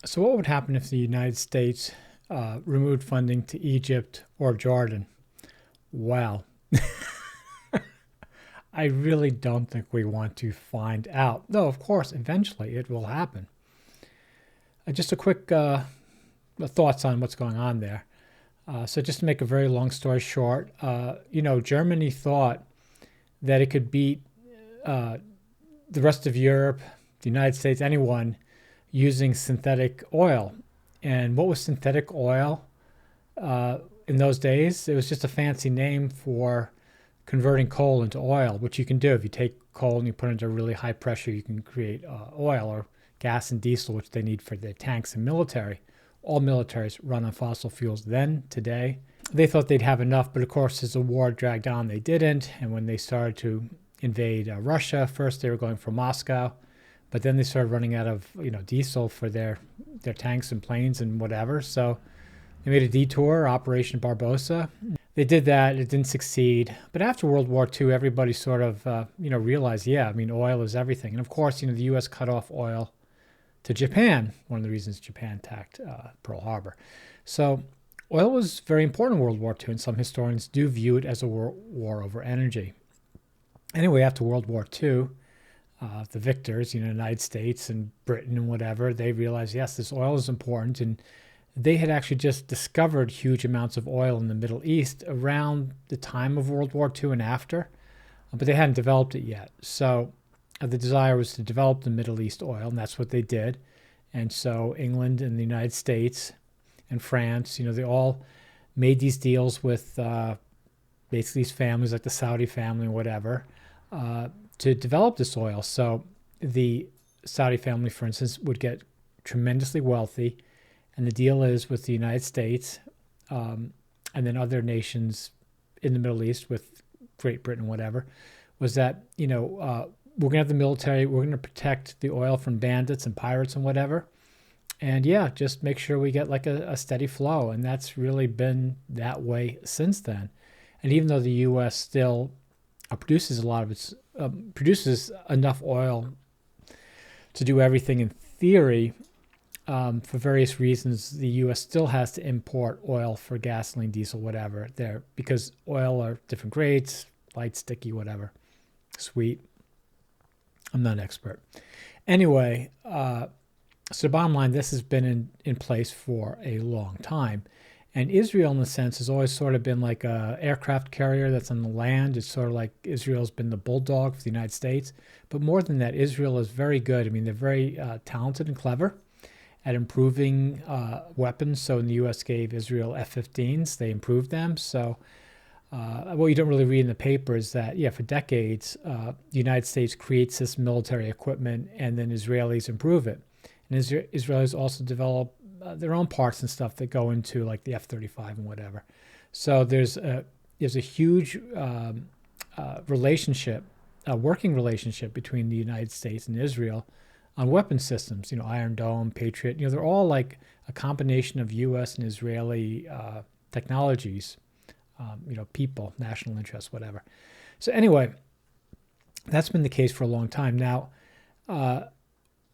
So, what would happen if the United States removed funding to Egypt or Jordan? Well, I really don't think we want to find out. Though, of course, eventually it will happen. Just a quick thoughts on what's going on there. So, just to make a very long story short, Germany thought that it could beat uh, the rest of Europe, the United States, anyone using synthetic oil. And what was synthetic oil in those days? It was just a fancy name for converting coal into oil, which you can do. If you take coal and you put it into really high pressure, you can create oil or gas and diesel, which they need for their tanks and military. All militaries run on fossil fuels then, today. They thought they'd have enough, but of course, as the war dragged on, they didn't. And when they started to invade Russia, first they were going for Moscow, but then they started running out of diesel for their tanks and planes and whatever. So they made a detour, Operation Barbarossa. They did that. It didn't succeed. But after World War II, everybody sort of realized, yeah, I mean, oil is everything. And of course, the U.S. cut off oil to Japan. One of the reasons Japan attacked Pearl Harbor. So oil was very important in World War II, and some historians do view it as a war over energy. Anyway, after World War II, the victors, the United States and Britain and whatever, they realized, yes, this oil is important. And they had actually just discovered huge amounts of oil in the Middle East around the time of World War II and after, but they hadn't developed it yet. So the desire was to develop the Middle East oil, and that's what they did. And so England and the United States and France, they all made these deals with basically these families like the Saudi family and whatever, to develop this oil. So the Saudi family, for instance, would get tremendously wealthy. And the deal is with the United States and then other nations in the Middle East with Great Britain, whatever, was that, we're going to have the military, we're going to protect the oil from bandits and pirates and whatever. And yeah, just make sure we get like a steady flow. And that's really been that way since then. And even though the U.S. still produces a lot of its, produces enough oil to do everything in theory, for various reasons, the U.S. still has to import oil for gasoline, diesel, whatever, there, because oil are different grades, light, sticky, whatever, sweet. I'm not an expert. Anyway, so the bottom line, this has been in place for a long time. And Israel, in a sense, has always sort of been like a aircraft carrier that's on the land. It's sort of like Israel's been the bulldog for the United States. But more than that, Israel is very good. I mean, they're very talented and clever at improving weapons. So when the U.S. gave Israel F-15s, they improved them. So what you don't really read in the paper is that, yeah, for decades, the United States creates this military equipment and then Israelis improve it. And Israelis also develop their own parts and stuff that go into like the F-35 and whatever. So there's a huge relationship, a working relationship between the United States and Israel on weapon systems, Iron Dome, Patriot, they're all like a combination of U.S. and Israeli technologies, people, national interests, whatever. So anyway, that's been the case for a long time. Now,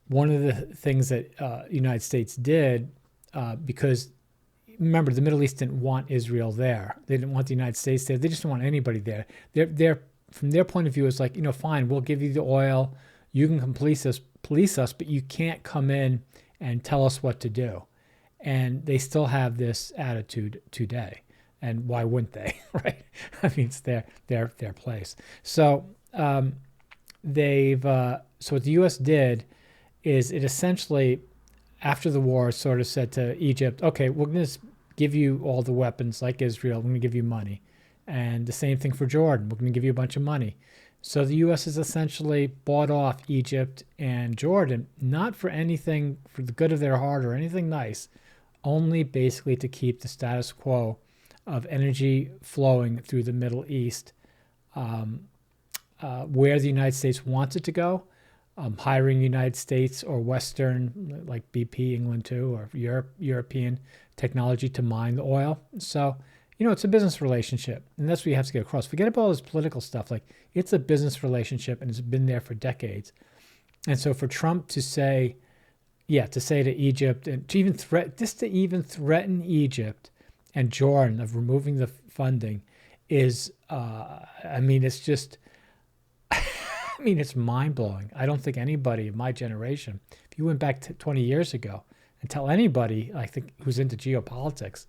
one of the things that the United States did, because remember, the Middle East didn't want Israel there. They didn't want the United States there. They just didn't want anybody there. They're from their point of view, it's like, fine, we'll give you the oil. You can police us, but you can't come in and tell us what to do. And they still have this attitude today. And why wouldn't they, right? I mean, it's their place. So so what the U.S. did is it essentially, after the war, sort of said to Egypt, okay, we're going to give you all the weapons like Israel. We're going to give you money. And the same thing for Jordan. We're going to give you a bunch of money. So the U.S. has essentially bought off Egypt and Jordan, not for anything, for the good of their heart or anything nice, only basically to keep the status quo of energy flowing through the Middle East, where the United States wants it to go, hiring United States or Western, like BP, England too, or European technology to mine the oil. So, it's a business relationship, and that's what you have to get across. Forget about all this political stuff. Like, it's a business relationship, and it's been there for decades. And so for Trump to say, yeah, to say to Egypt and to even threaten Egypt and Jordan of removing the funding is, I mean, it's just, I mean, it's mind blowing. I don't think anybody of my generation, if you went back to 20 years ago and tell anybody, I think, who's into geopolitics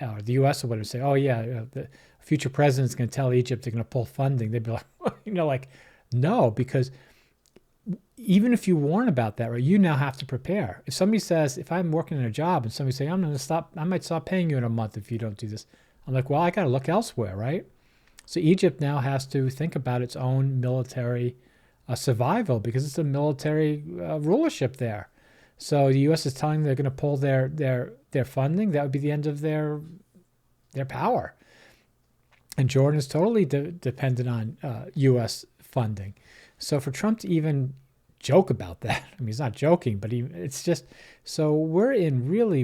or the U.S. or whatever, say, oh yeah, the future president's going to tell Egypt they're going to pull funding, they'd be like, like, no, because even if you warn about that, right, you now have to prepare. If somebody says, if I'm working in a job and somebody say, I might stop paying you in a month if you don't do this. I'm like, well, I got to look elsewhere, right? So Egypt now has to think about its own military survival because it's a military rulership there. So the U.S. is telling them they're going to pull their funding. That would be the end of their power. And Jordan is totally dependent on U.S. funding. So for Trump to even joke about that, I mean, he's not joking, but it's just, so we're in really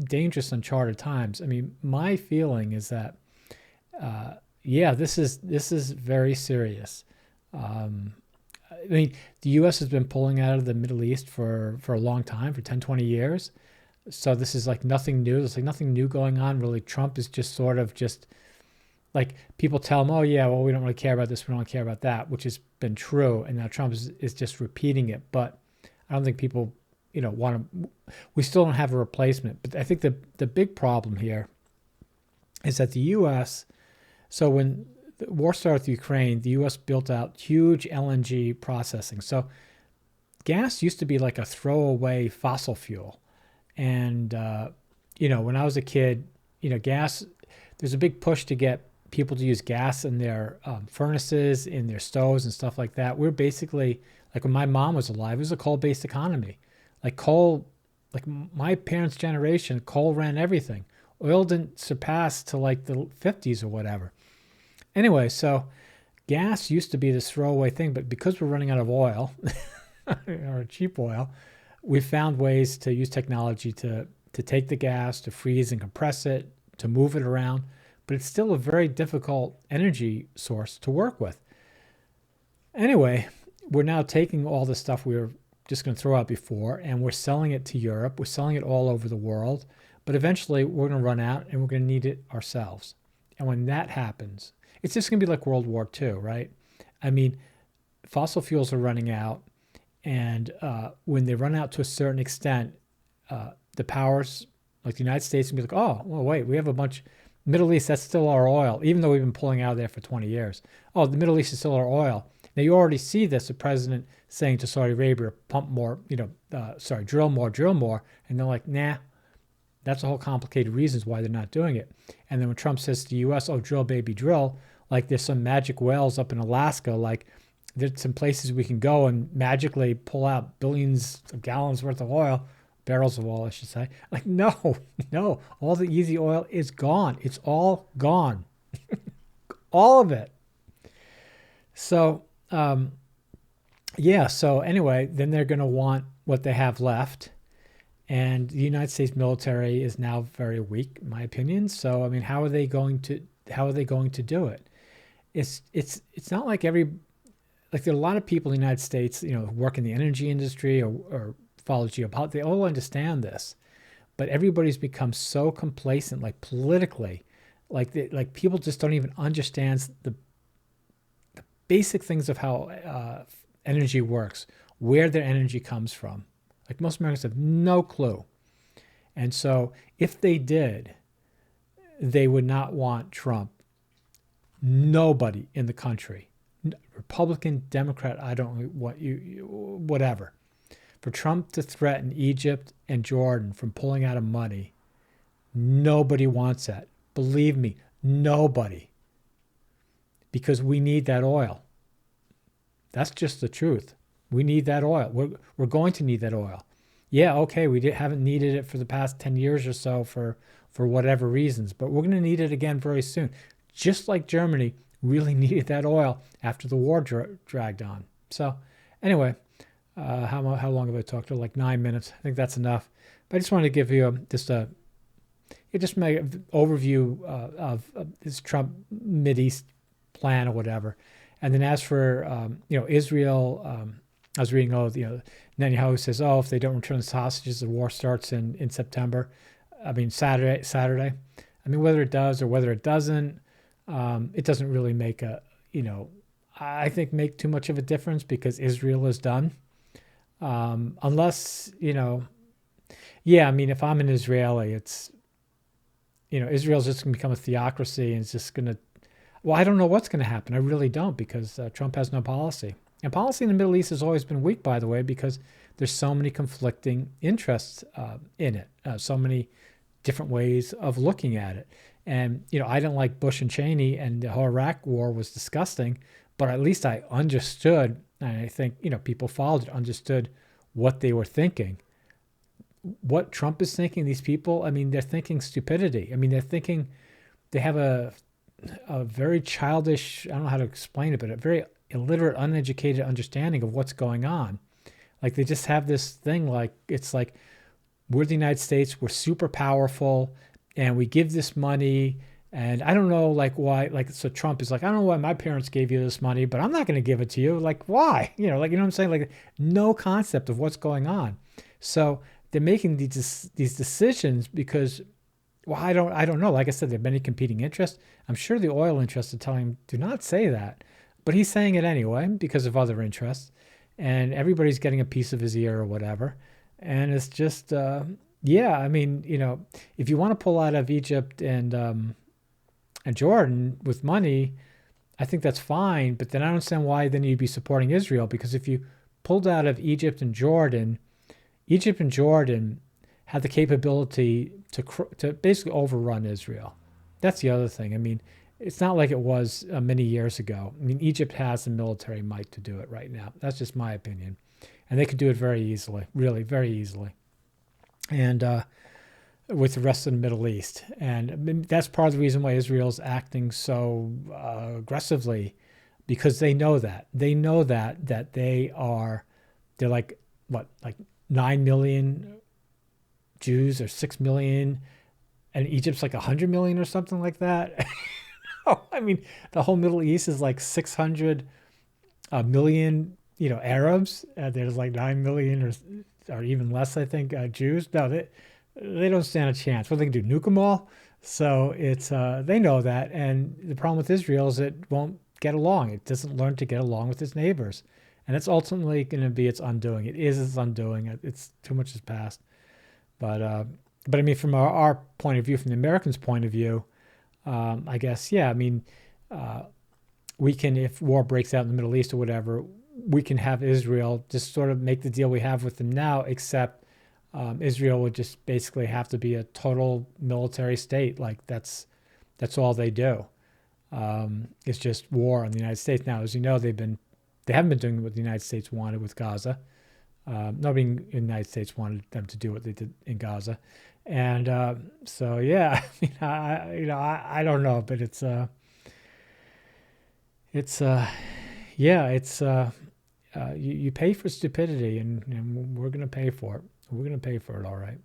dangerous, uncharted times. I mean, my feeling is that, yeah, this is very serious. I mean, the U.S. has been pulling out of the Middle East for a long time, for 10, 20 years. So this is like nothing new. There's like nothing new going on, really. Trump is just sort of just like people tell him, oh, yeah, well, we don't really care about this. We don't care about that, which has been true. And now Trump is just repeating it. But I don't think people, want to, we still don't have a replacement. But I think the big problem here is that the U.S., so when the war started with Ukraine, the U.S. built out huge LNG processing. So gas used to be like a throwaway fossil fuel. And, when I was a kid, gas, there's a big push to get people to use gas in their furnaces, in their stoves and stuff like that. We're basically, like when my mom was alive, it was a coal-based economy. Like coal, like my parents' generation, coal ran everything. Oil didn't surpass to like the 50s or whatever. Anyway, so gas used to be this throwaway thing, but because we're running out of oil, or cheap oil, we found ways to use technology to take the gas, to freeze and compress it, to move it around. But it's still a very difficult energy source to work with. Anyway, we're now taking all the stuff we were just going to throw out before, and we're selling it to Europe. We're selling it all over the world. But eventually, we're going to run out, and we're going to need it ourselves. And when that happens, it's just going to be like World War II, right? I mean, fossil fuels are running out, and when they run out to a certain extent, the powers like the United States can be like, oh, well, wait, we have a bunch. Middle East, that's still our oil, even though we've been pulling out of there for 20 years. Oh, the Middle East is still our oil. Now, you already see this, the president saying to Saudi Arabia, pump more, drill more. And they're like, nah, that's a whole complicated reasons why they're not doing it. And then when Trump says to the U.S., oh, drill, baby, drill, like there's some magic wells up in Alaska, like there's some places we can go and magically pull out billions of gallons worth of oil, barrels of oil, I should say. Like, no, all the easy oil is gone. It's all gone. All of it. So, so anyway, then they're going to want what they have left. And the United States military is now very weak, in my opinion. So, I mean, how are they going to do it? It's not like there are a lot of people in the United States, who work in the energy industry or follow geopolitics. They all understand this, but everybody's become so complacent, like politically, like people just don't even understand the basic things of how energy works, where their energy comes from. Like most Americans have no clue. And so if they did, they would not want Trump. Nobody in the country, Republican, Democrat, I don't want you, whatever. For Trump to threaten Egypt and Jordan from pulling out of money, nobody wants that. Believe me, nobody. Because we need that oil. That's just the truth. We need that oil. We're going to need that oil. Yeah, okay, haven't needed it for the past 10 years or so for whatever reasons, but we're going to need it again very soon. Just like Germany really needed that oil after the war dragged on. So anyway, how long have I talked? Like 9 minutes. I think that's enough. But I just wanted to give you just my overview of this Trump Mideast plan or whatever. And then as for Israel, I was reading, Netanyahu says, oh, if they don't return the hostages, the war starts in September. I mean, Saturday. I mean, whether it does or whether it doesn't, it doesn't really make I think make too much of a difference because Israel is done. Unless, yeah, I mean, if I'm an Israeli, Israel's just going to become a theocracy and it's just going to, well, I don't know what's going to happen. I really don't because Trump has no policy. And policy in the Middle East has always been weak, by the way, because there's so many conflicting interests in it, so many different ways of looking at it. And, I didn't like Bush and Cheney, and the whole Iraq war was disgusting, but at least I understood, and I think, people followed it, understood what they were thinking. What Trump is thinking, these people, I mean, they're thinking stupidity. I mean, they have a very childish, I don't know how to explain it, but a very illiterate, uneducated understanding of what's going on. Like they just have this thing it's like we're the United States, we're super powerful, and we give this money. And I don't know why, so Trump is like, I don't know why my parents gave you this money, but I'm not going to give it to you. Like, why? You know what I'm saying? Like no concept of what's going on. So they're making these decisions because, well, I don't know. Like I said, there are many competing interests. I'm sure the oil interests are telling him, do not say that. But he's saying it anyway because of other interests. And everybody's getting a piece of his ear or whatever. And it's just, yeah, I mean, if you want to pull out of Egypt and Jordan with money, I think that's fine. But then I don't understand why then you'd be supporting Israel, because if you pulled out of Egypt and Jordan had the capability to basically overrun Israel. That's the other thing. I mean, it's not like it was many years ago. I mean, Egypt has the military might to do it right now. That's just my opinion. And they could do it very easily, really, very easily. And with the rest of the Middle East. And I mean, that's part of the reason why Israel's acting so aggressively, because they know that. They know that they're like, 9 million Jews or 6 million, and Egypt's like 100 million or something like that. I mean, the whole Middle East is like 600 million, Arabs. There's like 9 million or even less, I think, Jews. No, they don't stand a chance. What they can do, nuke them all? So it's they know that, and the problem with Israel is it won't get along. It doesn't learn to get along with its neighbors, and it's ultimately going to be its undoing. It is its undoing. It's too much has passed. But I mean, from our point of view, from the Americans' point of view, I guess, yeah. I mean, we can, if war breaks out in the Middle East or whatever, we can have Israel just sort of make the deal we have with them now, except Israel would just basically have to be a total military state. Like that's all they do. It's just war on the United States. Now, as you know, they haven't been doing what the United States wanted with Gaza. Nobody in the United States wanted them to do what they did in Gaza, and so yeah, I don't know, but you pay for stupidity, and we're gonna pay for it. We're gonna pay for it, all right.